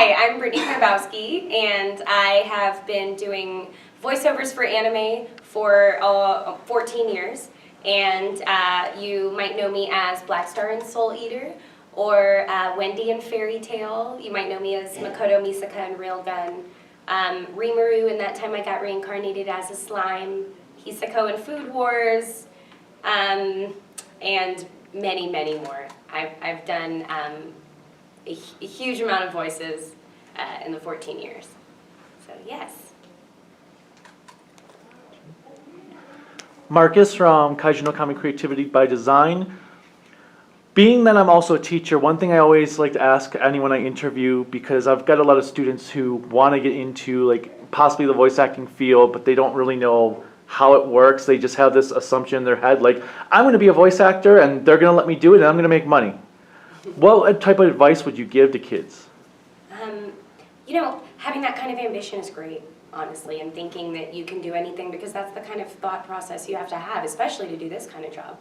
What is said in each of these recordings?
Hi, I'm Brittney Karbowski, and I have been doing voiceovers for anime for 14 years. And you might know me as Blackstar in Soul Eater, or Wendy in Fairy Tale. You might know me as Makoto Misaka in Railgun. Rimuru, in that time I got reincarnated as a slime. Hisako in Food Wars, and many, many more. I've done a huge amount of voices in the 14 years. So yes. Marcus from Kaiju no Kami Creativity by Design. Being that I'm also a teacher, one thing I always like to ask anyone I interview, because I've got a lot of students who want to get into like possibly the voice acting field, but they don't really know how it works. They just have this assumption in their head, like, I'm going to be a voice actor and they're going to let me do it and I'm going to make money. What type of advice would you give to kids? You know, having that kind of ambition is great, honestly, and thinking that you can do anything, because that's the kind of thought process you have to have, especially to do this kind of job.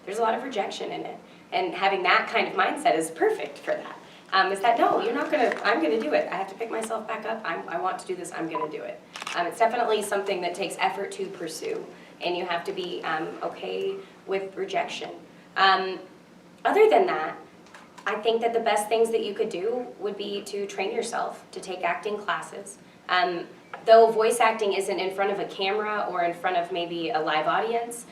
There's a lot of rejection in it, and having that kind of mindset is perfect for that. Is that, no, you're not going to, I'm going to do it. I have to pick myself back up. I want to do this. I'm going to do it. It's definitely something that takes effort to pursue, and you have to be okay with rejection. Other than that, I think that the best things that you could do would be to train yourself, to take acting classes. Though voice acting isn't in front of a camera or in front of maybe a live audience,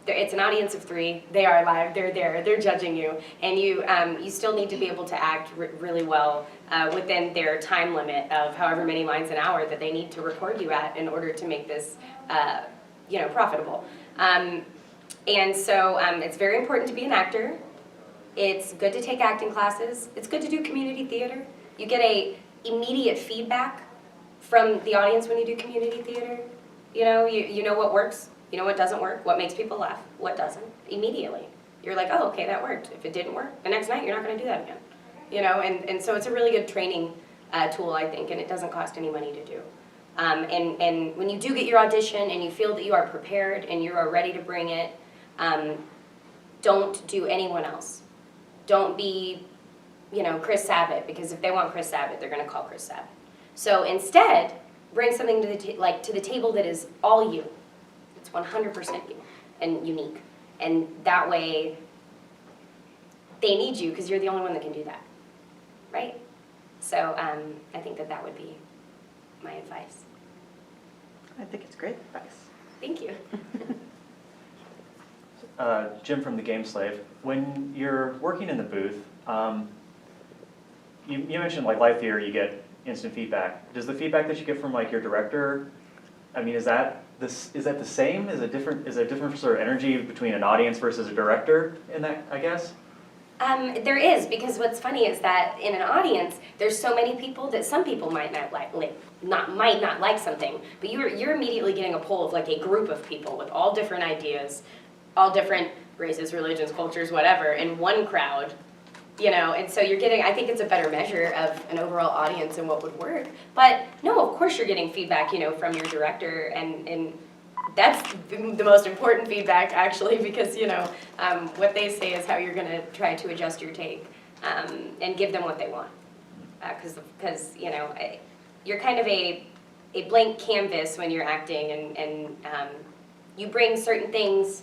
it's an audience of 3. They are live, they're there, they're judging you, and you still need to be able to act really well within their time limit of however many lines an hour that they need to record you at in order to make this profitable. And so it's very important to be an actor. It's good to take acting classes. It's good to do community theater. You get immediate feedback from the audience when you do community theater. You know what works, you know what doesn't work, what makes people laugh, what doesn't, immediately. You're like, oh, okay, that worked. If it didn't work, the next night you're not going to do that again. And so it's a really good training tool, I think, and it doesn't cost any money to do. And when you do get your audition and you feel that you are prepared and you are ready to bring it, don't do anyone else. Don't be, Chris Sabat, because if they want Chris Sabat, they're going to call Chris Sabat. So instead, bring something to the table that is all you. It's 100% you and unique. And that way, they need you because you're the only one that can do that, right? So I think that would be my advice. I think it's great advice. Thank you. Jim from the Game Slave. When you're working in the booth, you mentioned like live theater, you get instant feedback. Does the feedback that you get from like your director, I mean, is that the same? Is it different sort of energy between an audience versus a director in that, I guess? There is, because what's funny is that in an audience, there's so many people that some people might not like something, but you're immediately getting a pull of like a group of people with all different ideas, all different races, religions, cultures, whatever, in one crowd, and so you're getting, I think it's a better measure of an overall audience and what would work. But no, of course you're getting feedback, from your director, and that's the most important feedback, actually, because, what they say is how you're going to try to adjust your take and give them what they want. Because you're kind of a blank canvas when you're acting, and you bring certain things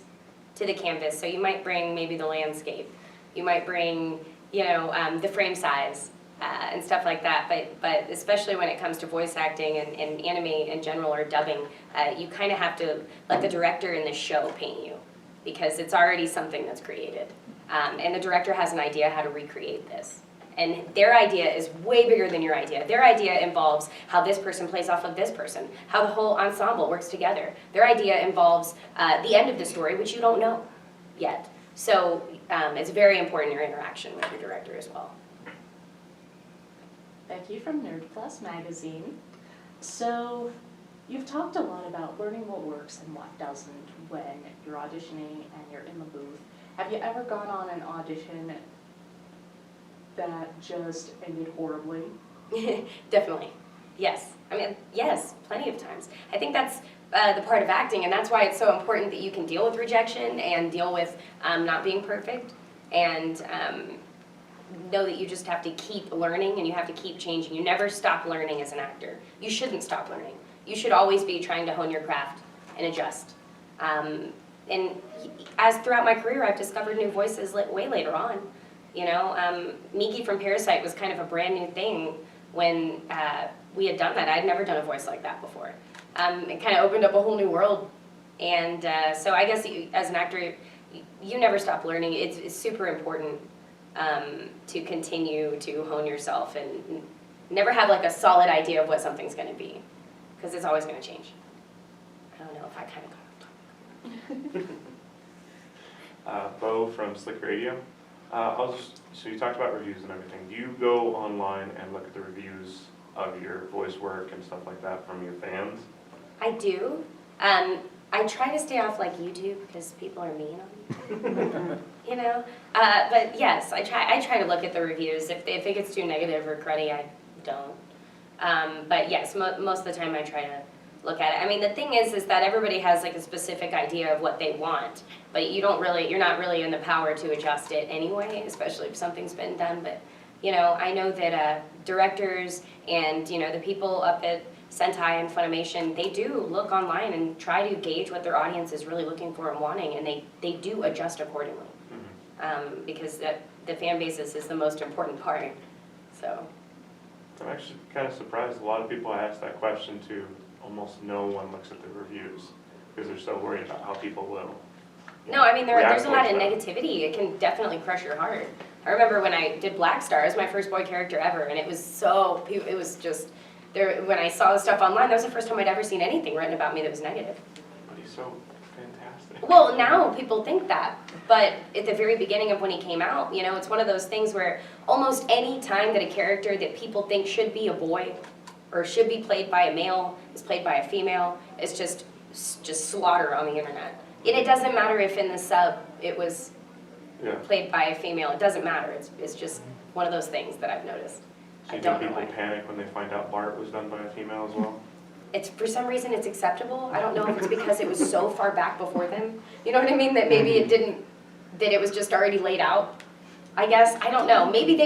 to the canvas. So you might bring maybe the landscape. You might bring, the frame size and stuff like that. But especially when it comes to voice acting and anime in general or dubbing, you kind of have to let the director in the show paint you, because it's already something that's created. And the director has an idea how to recreate this. And their idea is way bigger than your idea. Their idea involves how this person plays off of this person, how the whole ensemble works together. Their idea involves the end of the story, which you don't know yet. So it's very important, your interaction with your director as well. Becky from Nerd Plus Magazine. So you've talked a lot about learning what works and what doesn't when you're auditioning and you're in the booth. Have you ever gone on an audition that just ended horribly? Definitely. Yes. I mean, yes, plenty of times. I think that's the part of acting, and that's why it's so important that you can deal with rejection and deal with not being perfect. And know that you just have to keep learning and you have to keep changing. You never stop learning as an actor. You shouldn't stop learning. You should always be trying to hone your craft and adjust. And as throughout my career, I've discovered new voices way later on. You know, Miki from Parasyte was kind of a brand new thing when we had done that. I'd never done a voice like that before. It kind of opened up a whole new world. And so I guess as an actor, you never stop learning. It's super important to continue to hone yourself and never have like a solid idea of what something's going to be, because it's always going to change. I don't know if I kind of Bo from Slick Radio. So you talked about reviews and everything. Do you go online and look at the reviews of your voice work and stuff like that from your fans? I do. I try to stay off like YouTube because people are mean on YouTube. You know? But yes, I try to look at the reviews. If it gets too negative or cruddy, I don't. But yes, most of the time I try to look at it. I mean, the thing is that everybody has like a specific idea of what they want, but you're not really in the power to adjust it anyway, especially if something's been done. But, you know, I know that directors and, you know, the people up at Sentai and Funimation, they do look online and try to gauge what their audience is really looking for and wanting, and they do adjust accordingly. Because the fan basis is the most important part, so. I'm actually kind of surprised. A lot of people I ask that question to, almost no one looks at the reviews because they're so worried about how people will. No, I mean, there's a lot of towards them. negativity. It can definitely crush your heart. I remember when I did Black Star, it was my first boy character ever, and it was just, when I saw the stuff online, that was the first time I'd ever seen anything written about me that was negative. But he's so fantastic. Well, now people think that, but at the very beginning of when he came out, you know, it's one of those things where almost any time that a character that people think should be a boy or should be played by a male is played by a female, it's just slaughter on the internet. And it doesn't matter if in the sub it was played by a female, it doesn't matter. It's just one of those things that I've noticed. So I you don't think know people why. panic when they find out Bart was done by a female as well? For some reason it's acceptable. I don't know if it's because it was so far back before them. You know what I mean? That maybe that it was just already laid out. I guess, I don't know. Maybe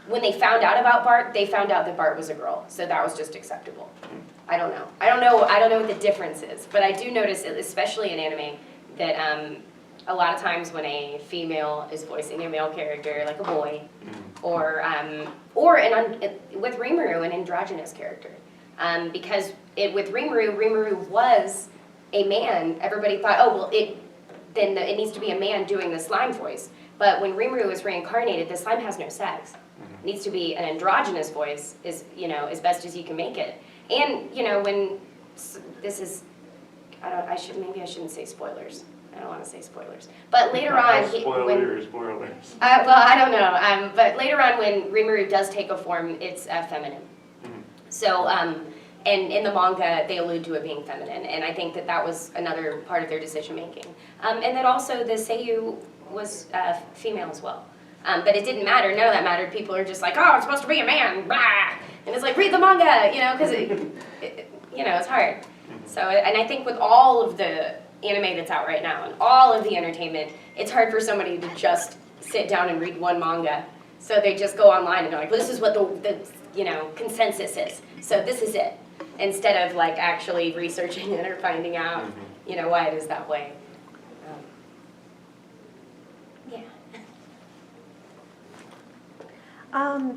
when they found out about Bart, they found out that Bart was a girl. So that was just acceptable. I don't know. I don't know what the difference is. But I do notice, especially in anime, that a lot of times when a female is voicing a male character, like a boy, or with Rimuru, an androgynous character. Because with Rimuru was a man. Everybody thought, oh, well, it needs to be a man doing the slime voice. But when Rimuru is reincarnated, the slime has no sex. It needs to be an androgynous voice, as best as you can make it. And, you know, when this is, maybe I shouldn't say spoilers. I don't want to say spoilers. But later on, Spoilers. well, I don't know. But later on, when Rimuru does take a form, it's feminine. So, and in the manga, they allude to it being feminine, and I think that was another part of their decision making. And that also the seiyuu was female as well. But it didn't matter. None of that mattered. People are just like, oh, it's supposed to be a man, blah. And it's like, read the manga, because it's hard. So, and I think with all of the anime that's out right now and all of the entertainment, it's hard for somebody to just sit down and read one manga. So they just go online and they're like, well, this is what the consensus is. So this is it. Instead of like actually researching it or finding out, why it is that way.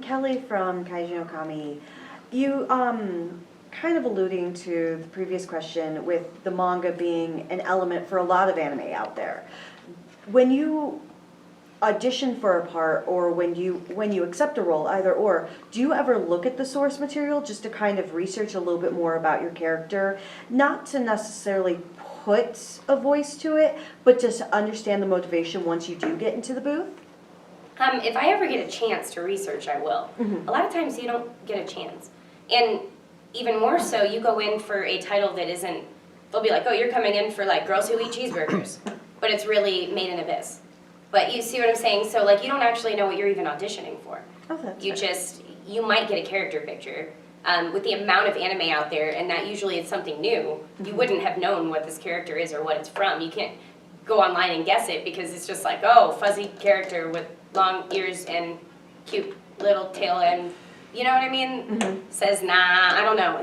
Kelly from Kaiju no Kami, you kind of alluding to the previous question with the manga being an element for a lot of anime out there. When you audition for a part or when you accept a role, either or, do you ever look at the source material just to kind of research a little bit more about your character? Not to necessarily put a voice to it, but just to understand the motivation once you do get into the booth? If I ever get a chance to research, I will. A lot of times you don't get a chance. And even more so, you go in for a title that isn't, they'll be like, oh, you're coming in for like girls who eat cheeseburgers. But it's really Made in Abyss. But you see what I'm saying? So like you don't actually know what you're even auditioning for. Oh, that's You fair. you might get a character picture. With the amount of anime out there, and that usually is something new, you wouldn't have known what this character is or what it's from. You can't go online and guess it because it's just like, oh, fuzzy character with long ears and cute little tail end. You know what I mean? Mhm. Says, nah, I don't know.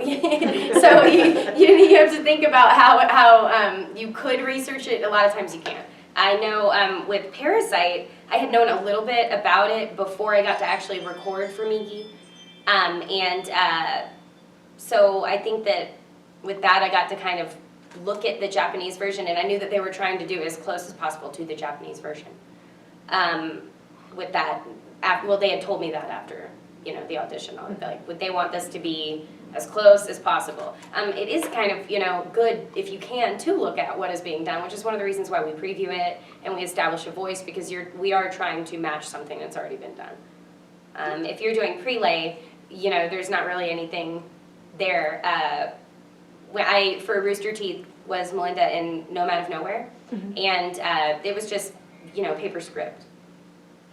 So you have to think about how you could research it. A lot of times you can't. I know with Parasyte, I had known a little bit about it before I got to actually record for Miki. So I think that with that I got to kind of look at the Japanese version, and I knew that they were trying to do as close as possible to the Japanese version. With that, well, they had told me that after, you know, the audition on it, like, would they want this to be as close as possible? It is kind of, you know, good if you can to look at what is being done, which is one of the reasons why we preview it and we establish a voice, because we are trying to match something that's already been done. If you're doing prelay, you know, there's not really anything there. For Rooster Teeth was Melinda in Nomad of Nowhere, and it was just, you know, paper script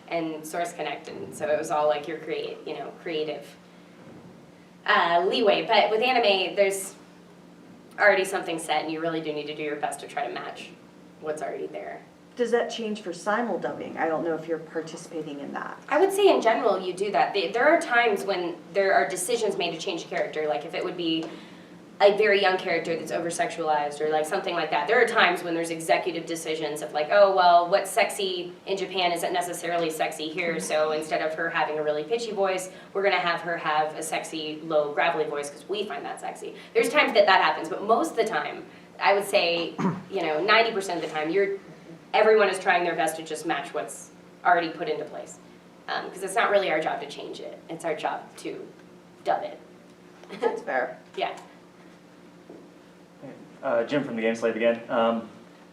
and source connect, and so it was all like your creative leeway. But with anime, there's already something set, and you really do need to do your best to try to match what's already there. Does that change for simul-dubbing? I don't know if you're participating in that. I would say in general you do that. There are times when there are decisions made to change a character, like if it would be a very young character that's over-sexualized or like something like that. There are times when there's executive decisions of like, oh, well, what's sexy in Japan isn't necessarily sexy here, so instead of her having a really pitchy voice, we're gonna have her have a sexy, low, gravelly voice because we find that sexy. There's times that happens, but most of the time, I would say, you know, 90% of the time, everyone is trying their best to just match what's already put into place. Because it's not really our job to change it, it's our job to dub it. That's fair. Yeah. Jim from the Game Slave again.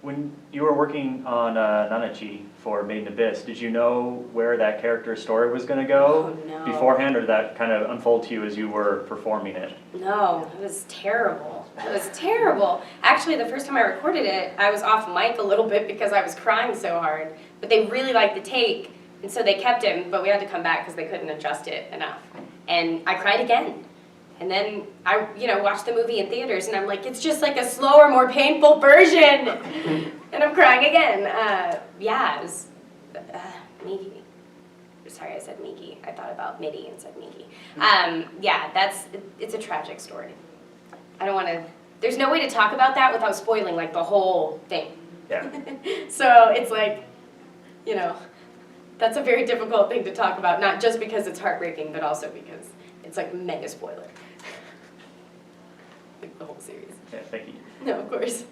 When you were working on Nanachi for Made in Abyss, did you know where that character's story was going to go Oh, no. beforehand, or did that kind of unfold to you as you were performing it? No, it was terrible. It was terrible. Actually, the first time I recorded it, I was off mic a little bit because I was crying so hard. But they really liked the take, and so they kept him, but we had to come back because they couldn't adjust it enough. And I cried again. And then I, you know, watched the movie in theaters, and I'm like, it's just like a slower, more painful version. And I'm crying again. Yeah, it was Miki. Sorry, I said Miki. I thought about Midi and said Miki. Yeah, it's a tragic story. I don't want to, there's no way to talk about that without spoiling like the whole thing. Yeah. So it's like, you know, that's a very difficult thing to talk about, not just because it's heartbreaking, but also because it's like mega spoiler. Like the whole series. Yeah, thank you. No, of course.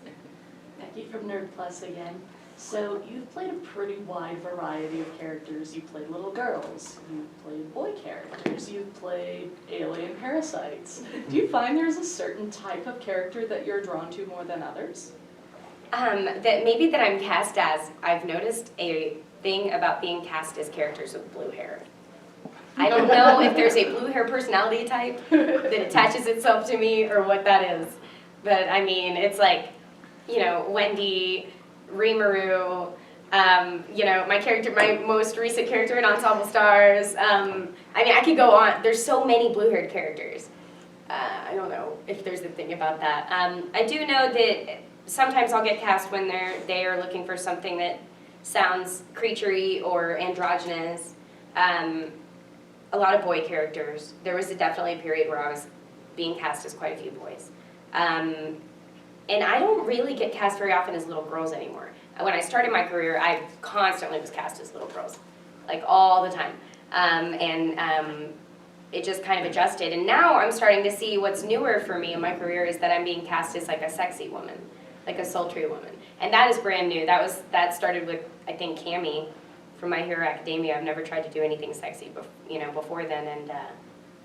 Becky from Nerd Plus again. So you've played a pretty wide variety of characters. You've played little girls, you've played boy characters, you've played alien parasites. Do you find there's a certain type of character that you're drawn to more than others? That I'm cast as, I've noticed a thing about being cast as characters with blue hair. I don't know if there's a blue hair personality type that attaches itself to me or what that is. But I mean, it's like, you know, Wendy, Rimuru, you know, my most recent character in Ensemble Stars. I mean, I could go on. There's so many blue-haired characters. I don't know if there's a thing about that. I do know that sometimes I'll get cast when they are looking for something that sounds creaturey or androgynous. A lot of boy characters. There was definitely a period where I was being cast as quite a few boys. And I don't really get cast very often as little girls anymore. When I started my career, I constantly was cast as little girls, like all the time. It just kind of adjusted. And now I'm starting to see what's newer for me in my career is that I'm being cast as like a sexy woman, like a sultry woman. And that is brand new. That started with, I think, Cammie from My Hero Academia. I've never tried to do anything sexy before then, and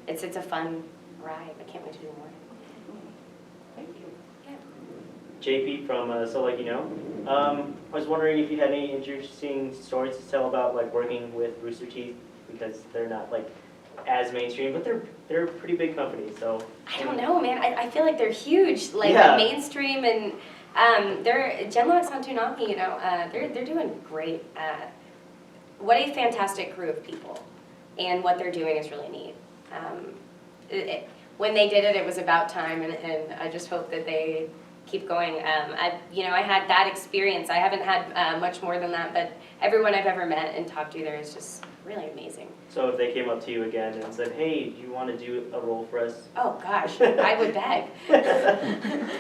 it's a fun ride. I can't wait to do more. Thank you. JP from So Like You Know. I was wondering if you had any interesting stories to tell about like working with Rooster Teeth, because they're not like as mainstream, but they're a pretty big company. So I don't know, man. I feel like they're huge, like Yeah. mainstream, and they're Genlock's on Toonami. You know, they're doing great. What a fantastic crew of people, and what they're doing is really neat. When they did it, it was about time, and I just hope that they keep going. I had that experience. I haven't had much more than that, but everyone I've ever met and talked to there is just really amazing. So if they came up to you again and said, hey, do you want to do a role for us? Oh gosh, I would beg.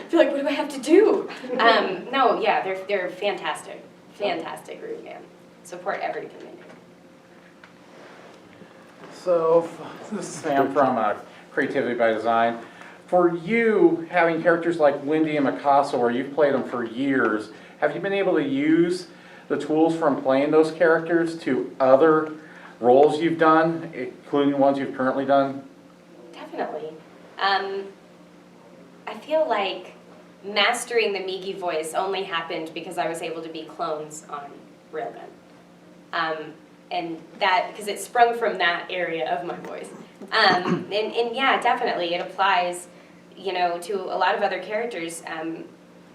Feel like, what do I have to do? No, yeah, they're fantastic, fantastic group, man. Support everything they do. So, this is Sam from Creativity by Design. For you, having characters like Wendy and Mikasa, where you've played them for years, have you been able to use the tools from playing those characters to other roles you've done, including the ones you've currently done? Definitely. I feel like mastering the Migi voice only happened because I was able to be clones on Railgun. And that, because it sprung from that area of my voice. And yeah, definitely, it applies, you know, to a lot of other characters.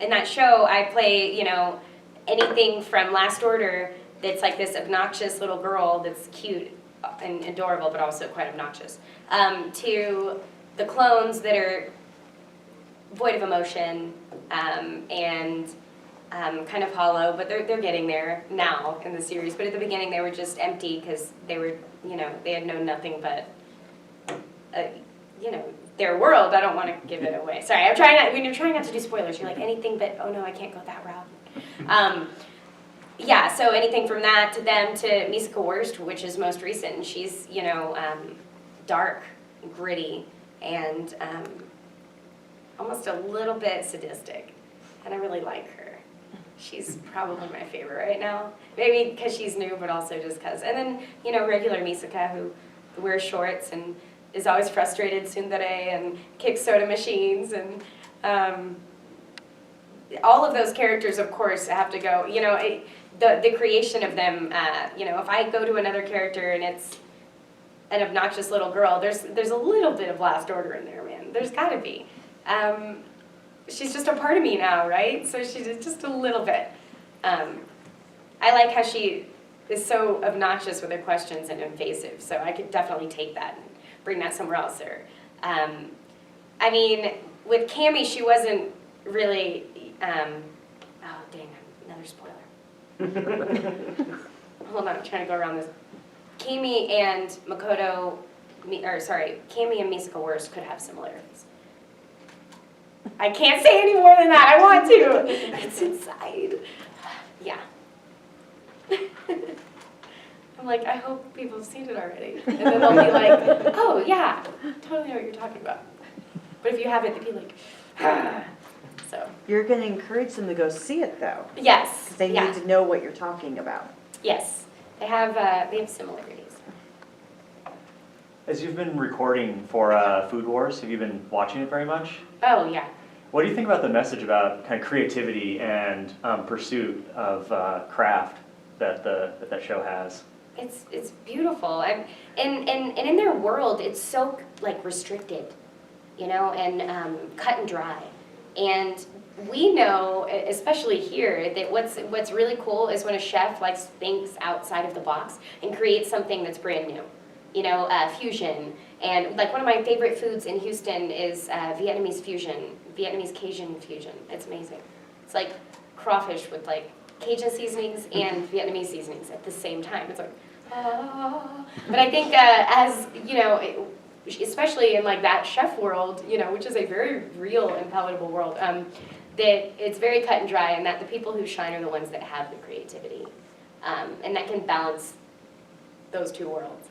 In that show, I play, you know, anything from Last Order that's like this obnoxious little girl that's cute and adorable, but also quite obnoxious, to the clones that are void of emotion and kind of hollow, but they're getting there now in the series. But at the beginning, they were just empty because they were, you know, they had known nothing but, you know, their world. I don't want to give it away. Sorry, I'm trying not. When you're trying not to do spoilers, you're like anything but. Oh no, I can't go that route. Yeah, so anything from that to them to Misaka Wurst, which is most recent. And she's, you know, dark, gritty, and almost a little bit sadistic, and I really like her. She's probably my favorite right now. Maybe because she's new, but also just because. And then, you know, regular Misaka who wears shorts and is always frustrated tsundere and kicks soda machines. And all of those characters, of course, have to go. You know, the creation of them, you know, if I go to another character and it's an obnoxious little girl, there's a little bit of Last Order in there, man. There's got to be. She's just a part of me now, right? So she's just a little bit. I like how she is so obnoxious with her questions and invasive, so I could definitely take that and bring that somewhere else. Or, I mean, with Cammy, she wasn't really, oh dang, another spoiler. Hold on, I'm trying to go around this. Cammy and Cammy and Misaka Wurst could have similarities. I can't say any more than that. I want to. It's inside. Yeah. I'm like, I hope people have seen it already. And then they'll be like, oh, yeah, totally know what you're talking about. But if you haven't, they'd be like, ah. So. You're going to encourage them to go see it, though. Yes. Because they need to know what you're talking about. Yes. They have similarities. As you've been recording for Food Wars, have you been watching it very much? Oh, yeah. What do you think about the message about kind of creativity and pursuit of craft that that show has? It's beautiful. And in their world, it's so like restricted, you know, and cut and dry. And we know, especially here, that what's really cool is when a chef like thinks outside of the box and creates something that's brand new. You know, fusion. And like one of my favorite foods in Houston is Vietnamese fusion, Vietnamese Cajun fusion. It's amazing. It's like crawfish with like Cajun seasonings and Vietnamese seasonings at the same time. It's like, ah. But I think as, you know, especially in like that chef world, you know, which is a very real and palatable world, that it's very cut and dry, and that the people who shine are the ones that have the creativity. And that can balance those two worlds.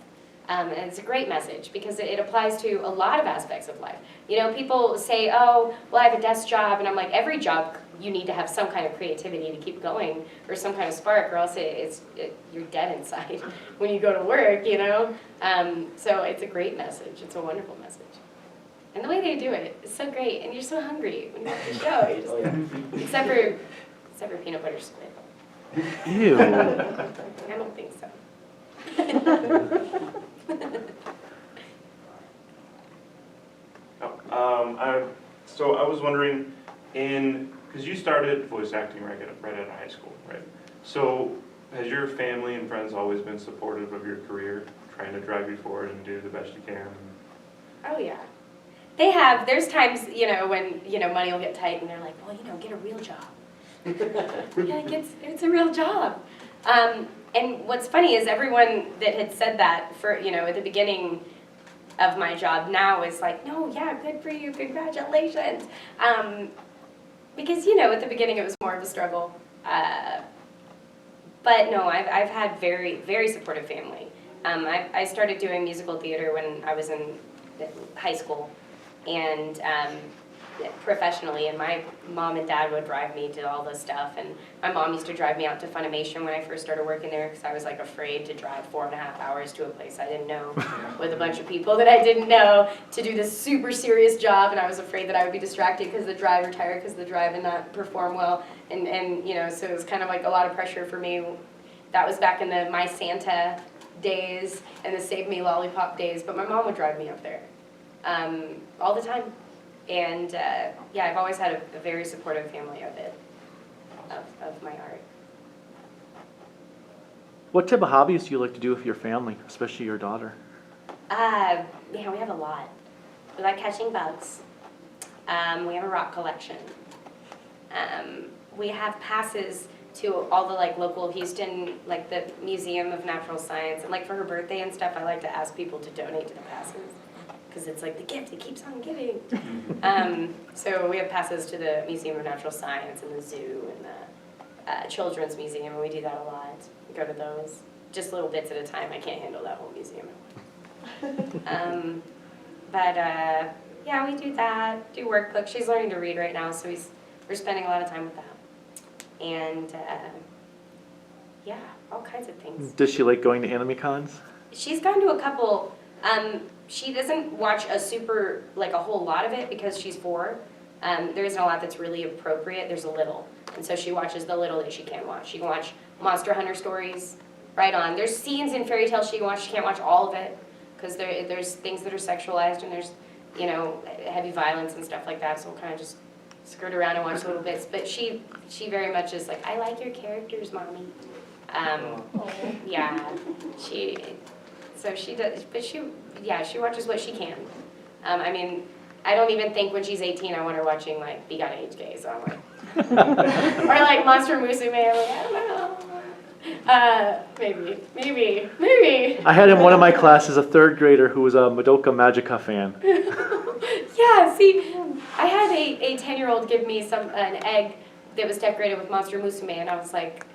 And it's a great message because it applies to a lot of aspects of life. You know, people say, oh, well, I have a desk job. And I'm like, every job, you need to have some kind of creativity to keep going or some kind of spark, or else you're dead inside when you go to work, you know? So it's a great message. It's a wonderful message. And the way they do it is so great. And you're so hungry when you watch the show. You're just, except for peanut butter squid. Ew. I don't think so. So I was wondering, because you started voice acting right out of high school, right? So has your family and friends always been supportive of your career, trying to drive you forward and do the best you can? Oh yeah. They have. There's times, you know, when, you know, money will get tight and they're like, well, you know, get a real job. Yeah, it's a real job. And what's funny is everyone that had said that for, at the beginning of my job now is like, no, yeah, good for you, congratulations. Because, at the beginning it was more of a struggle. But no, I've had very, very supportive family. I started doing musical theater when I was in high school and professionally, and my mom and dad would drive me to all this stuff, and my mom used to drive me out to Funimation when I first started working there because I was like afraid to drive 4.5 hours to a place I didn't know with a bunch of people that I didn't know to do this super serious job, and I was afraid that I would be distracted because the driver tired because the drive and not perform well, and so it was kind of like a lot of pressure for me. That was back in the My Santa days and the Save Me Lollipop days, but my mom would drive me up there all the time. And yeah, I've always had a very supportive family of it, of my art. What type of hobbies do you like to do with your family, especially your daughter? Yeah, we have a lot. We like catching bugs. We have a rock collection. We have passes to all the local Houston, the Museum of Natural Science, and for her birthday and stuff, I like to ask people to donate to the passes. Because it's the gift that keeps on giving. So we have passes to the Museum of Natural Science and the zoo and the Children's Museum, and we do that a lot. We go to those, just little bits at a time. I can't handle that whole museum. Yeah, we do that, do workbooks. She's learning to read right now, so we're spending a lot of time with that. And yeah, all kinds of things. Does she like going to anime cons? She's gone to a couple. She doesn't watch a whole lot of it because she's 4. There isn't a lot that's really appropriate. There's a little. And so she watches the little that she can watch. She can watch Monster Hunter stories, right on. There's scenes in fairy tales she can watch. She can't watch all of it because there's things that are sexualized and there's, heavy violence and stuff like that. So we'll kind of just skirt around and watch little bits. But she very much is like, I like your characters, Mommy. Yeah, so she does, but she watches what she can. I don't even think when she's 18 I want her watching Be Got HK, so I'm like, or Monster Musume, I'm like, I don't know. Maybe. I had in one of my classes a 3rd grader who was a Madoka Magica fan. Yeah, see, I had a 10-year-old give me an egg that was decorated with Monster Musume, and I was like,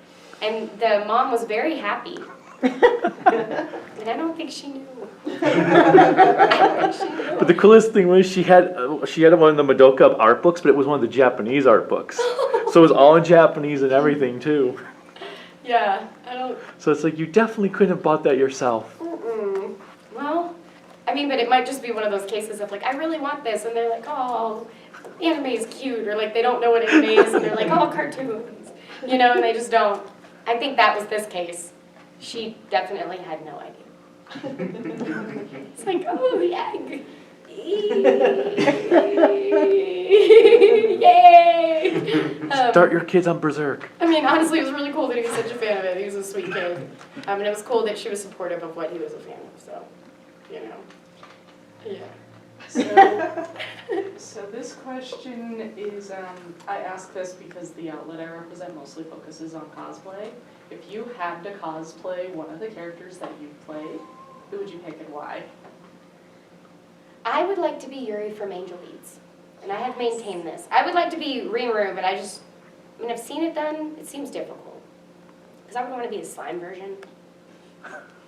and the mom was very happy. And I don't think she knew. But the coolest thing was she had one of the Madoka art books, but it was one of the Japanese art books. So it was all in Japanese and everything too. Yeah, I don't. So it's you definitely couldn't have bought that yourself. Mm-mm. Well, but it might just be one of those cases of I really want this, and they're like, oh, anime is cute, or they don't know what anime is, and they're like, oh, cartoons, and they just don't. I think that was this case. She definitely had no idea. It's oh, the egg. Yay! Start your kids on Berserk. Honestly, it was really cool that he was such a fan of it. He was a sweet kid. And it was cool that she was supportive of what he was a fan of, so, Yeah. So this question is, I ask this because the outlet I represent mostly focuses on cosplay. If you had to cosplay one of the characters that you play, who would you pick and why? I would like to be Yuri from Angel Beats, and I have maintained this. I would like to be Rimuru, but I've seen it done. It seems difficult. Because I would want to be a slime version.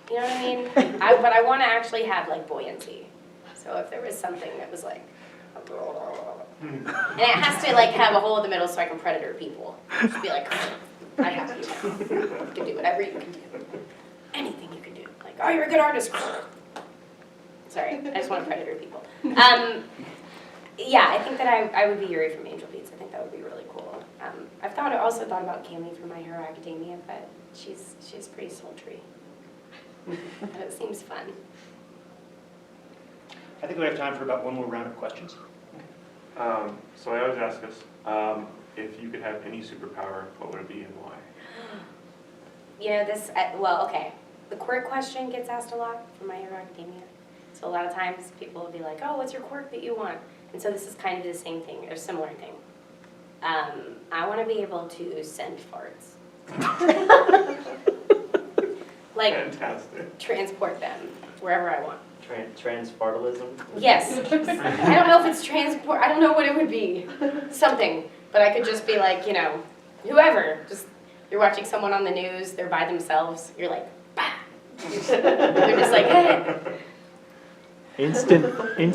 You know what I mean? But I want to actually have, buoyancy. So if there was something that was and it has to have a hole in the middle so I can predator people. Just be I have you. You can do whatever you can do. Anything you can do. Oh, you're a good artist. Sorry, I just want to predator people. Yeah, I think that I would be Yuri from Angel Beats. I think that would be really cool. I've also thought about Cami from My Hero Academia, but she's pretty sultry. But it seems fun. I think we have time for about one more round of questions. So I always ask us, if you could have any superpower, what would it be and why? Okay. The quirk question gets asked a lot from My Hero Academia. So a lot of times people will be like, oh, what's your quirk that you want? And so this is kind of the same thing, or similar thing. I want to be able to send farts. like Fantastic. transport them wherever I want. Transpartalism? Yes. I don't know if it's transport, I don't know what it would be. Something. But I could just be like, you know, whoever. Just, you're watching someone on the news, they're by themselves, you're like, bah. They're just like, hey. Instant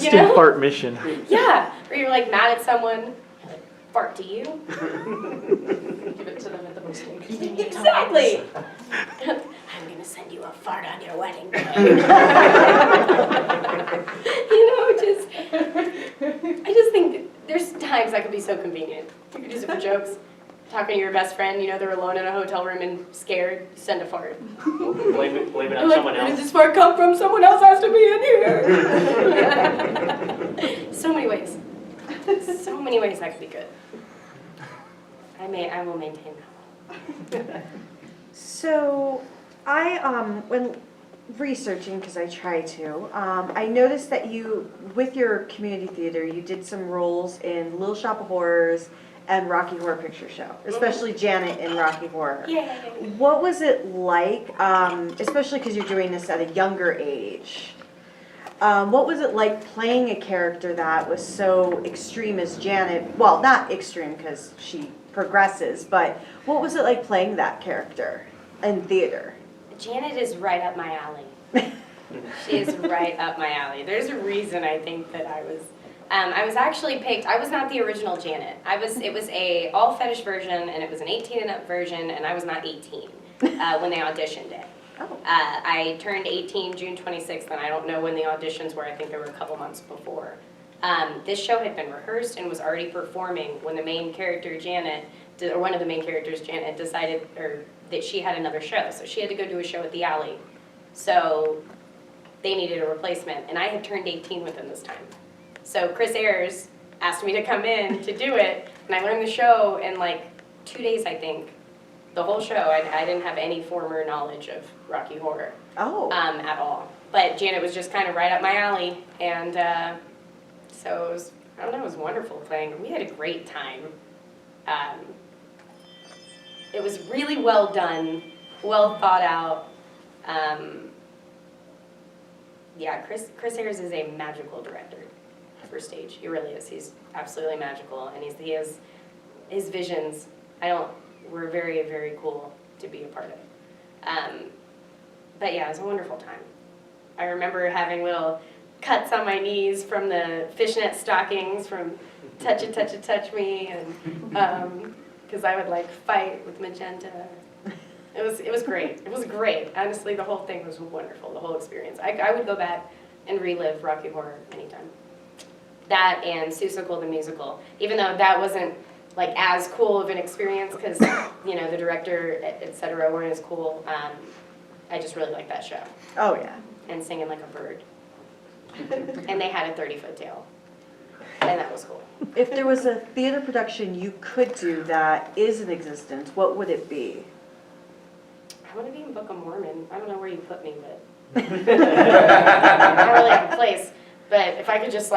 You know? fart mission. Yeah. Or you're like mad at someone, you're like, fart to you. Give it to them at the most inconvenient times. Exactly. I'm gonna send you a fart on your wedding day. You know, just, I just think there's times that could be so convenient. You could use it for jokes. Talking to your best friend, you know, they're alone in a hotel room and scared, send a fart. Blame it You're on like, someone where did else. this fart come from? Someone else has to be in here. So many ways. So many ways that could be good. I will maintain that. So I, when researching, because I try to, I noticed that you, with your community theater, you did some roles in Little Shop of Horrors and Rocky Horror Picture Show, especially Janet in Rocky Horror. Yay. What was it like, especially because you're doing this at a younger age? What was it like playing a character that was so extreme as Janet? Well, not extreme because she progresses, but what was it like playing that character in theater? Janet is right up my alley. She is right up my alley. There's a reason I think that I was actually picked. I was not the original Janet. It was a all fetish version, and it was an 18 and up version, and I was not 18 when they auditioned it. Oh. I turned 18 June 26th, and I don't know when the auditions were. I think they were a couple months before. This show had been rehearsed and was already performing when the main character Janet, or one of the main characters Janet, decided that she had another show. So she had to go do a show at the Alley. So they needed a replacement, and I had turned 18 within this time. So Chris Ayers asked me to come in to do it, and I learned the show in like 2 days, I think. The whole show, I didn't have any former knowledge of Rocky Horror at all. But Janet was just kind of right up my alley, and so it was, I don't know, it was wonderful playing. We had a great time. It was really well done, well thought out. Yeah, Chris Ayers is a magical director for stage. He really is. He's absolutely magical, and he has his visions. Were very, very cool to be a part of. But yeah, it was a wonderful time. I remember having little cuts on my knees from the fishnet stockings from touch me, and because I would like fight with magenta. It was great. It was great. Honestly, the whole thing was wonderful. The whole experience. I would go back and relive Rocky Horror anytime. That and Seussical the musical, even though that wasn't like as cool of an experience because the director, etc. weren't as cool. I just really liked that show. Oh yeah. And singing like a bird. And they had a 30-foot tail, and that was cool. If there was a theater production you could do that is in existence, what would it be? I want to be in Book of Mormon. I don't know where you put me, but I don't really have a place. But if I could just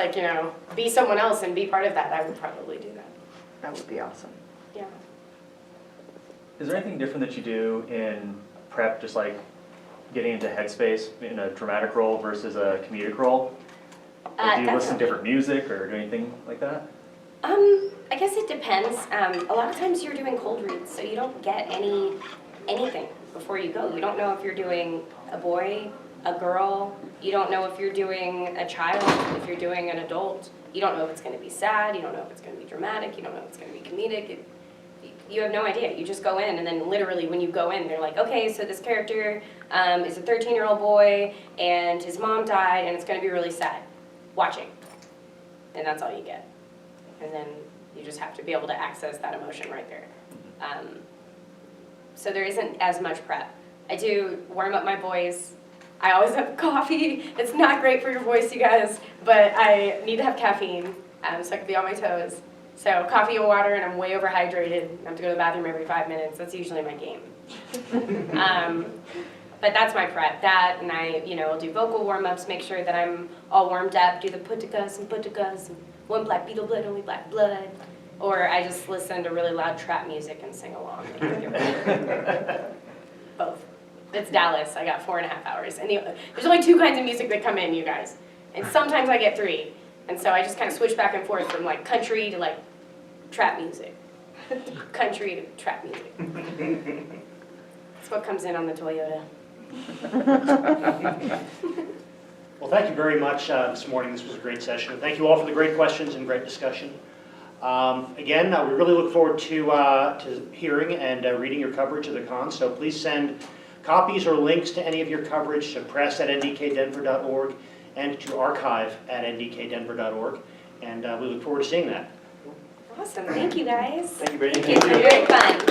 be someone else and be part of that, I would probably do that. That would be awesome. Yeah. Is there anything different that you do in prep, just like getting into headspace in a dramatic role versus a comedic role? Like, do you listen to different music or do anything like that? I guess it depends. A lot of times you're doing cold reads, so you don't get anything before you go. You don't know if you're doing a boy, a girl. You don't know if you're doing a child, if you're doing an adult. You don't know if it's going to be sad. You don't know if it's going to be dramatic. You don't know if it's going to be comedic. You have no idea. You just go in, and then literally when you go in, they're like, okay, so this character is a 13-year-old boy, and his mom died, and it's going to be really sad. Watching. And that's all you get. And then you just have to be able to access that emotion right there. So there isn't as much prep. I do warm up my voice. I always have coffee. It's not great for your voice, you guys, but I need to have caffeine so I can be on my toes. So coffee and water, and I'm way overhydrated. I have to go to the bathroom every 5 minutes. That's usually my game. But that's my prep. That, and I'll do vocal warm-ups, make sure that I'm all warmed up, do the putakas, and one black beetle blood, only black blood. Or I just listen to really loud trap music and sing along. Both. It's Dallas. I got 4.5 hours. And there's only 2 kinds of music that come in, you guys. And sometimes I get 3. And so I just kind of switch back and forth from like country to like trap music. Country to trap music. That's what comes in on the Toyota. Well, thank you very much this morning. This was a great session. Thank you all for the great questions and great discussion. Again, we really look forward to hearing and reading your coverage of the con, so please send copies or links to any of your coverage to press@ndkdenver.org and to archive@ndkdenver.org, and we look forward to seeing that. Awesome. Thank you, guys. Thank you, Brittney. Thank you. Very fun.